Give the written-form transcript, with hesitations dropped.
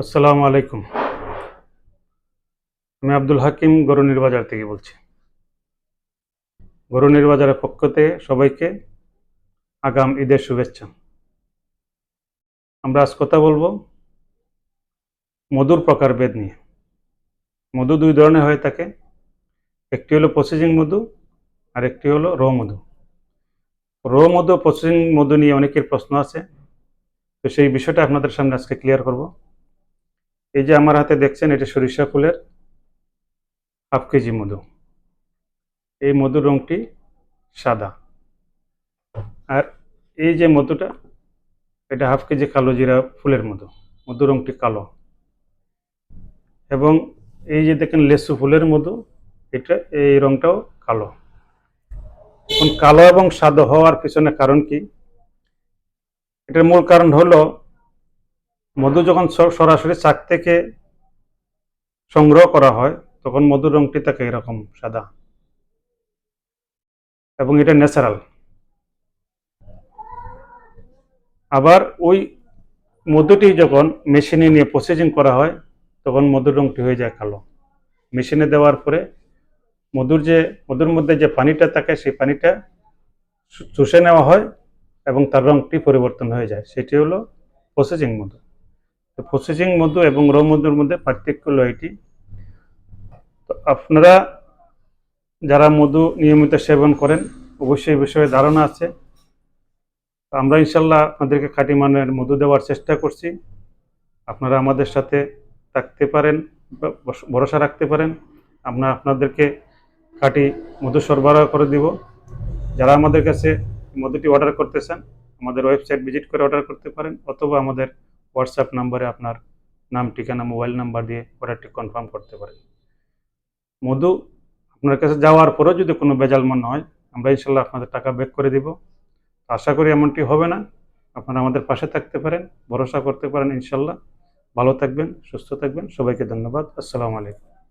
আসসালামু আলাইকুম। আমি আব্দুল হাকিম গরুনির বাজার থেকে বলছি। গরুনির বাজারের পক্ষ থেকে সবাইকে আগাম ঈদের শুভেচ্ছা। আমরা আজ কথা বলবো মধুর প্রকারভেদ নিয়ে। মধু দুই ধরনের হয়ে থাকে, একটি হলো প্রসেসিং মধু আর একটি হলো র মধু। মধু প্রসেসিং মধু নিয়ে অনেকের প্রশ্ন আছে, তো সেই বিষয়টা আপনাদের সামনে আজকে ক্লিয়ার করব। এই যে আমার হাতে দেখছেন, এটা সরিষা ফুলের হাফ কেজি মধু। এই মধুর রঙটি সাদা। আর এই যে মধুটা, এটা হাফ কেজি কালো জিরা ফুলের মধু। মধুর রঙটি কালো। এবং এই যে দেখেন লেসু ফুলের মধু, এটা এই রংটাও কালো। এখন কালো এবং সাদা হওয়ার পিছনে কারণ কি? এটার মূল কারণ হলো মধু যখন সরাসরি চাক থেকে সংগ্রহ করা হয় তখন মধুর রংটি থাকে এরকম সাদা, এবং এটা ন্যাচারাল। আবার ওই মধুটি যখন মেশিনে নিয়ে প্রসেসিং করা হয় তখন মধুর রংটি হয়ে যায় কালো। মেশিনে দেওয়ার পরে মধুর মধ্যে যে পানিটা থাকে সেই পানিটা চুষে নেওয়া হয় এবং তার রংটি পরিবর্তন হয়ে যায়, সেটি হলো প্রসেসিং মধু। তো প্রসেসিং মধু এবং র মধুর মধ্যে পার্থক্য হলো এটি। তো আপনারা যারা মধু নিয়মিত সেবন করেন অবশ্যই এই বিষয়ে ধারণা আছে। আমরা ইনশাল্লাহ আপনাদেরকে খাঁটি মানের মধু দেওয়ার চেষ্টা করছি। আপনারা আমাদের সাথে থাকতে পারেন, ভরসা রাখতে পারেন। আমরা আপনাদেরকে খাঁটি মধু সরবরাহ করে দিব। যারা আমাদের কাছে মধুটি অর্ডার করতে চান আমাদের ওয়েবসাইট ভিজিট করে অর্ডার করতে পারেন, অথবা আমাদের হোয়াটসঅ্যাপ নাম্বারে আপনার নাম, ঠিকানা, মোবাইল নাম্বার দিয়ে অর্ডারটি কনফার্ম করতে পারেন। মধু আপনার কাছে যাওয়ার পরেও যদি কোনো ভেজাল মনে হয় আমরা ইনশাল্লাহ আপনাদের টাকা ব্যাক করে দিব। আশা করি এমনটি হবে না। আপনারা আমাদের পাশে থাকতে পারেন, ভরসা করতে পারেন ইনশাল্লাহ। ভালো থাকবেন, সুস্থ থাকবেন। সবাইকে ধন্যবাদ। আসসালামু আলাইকুম।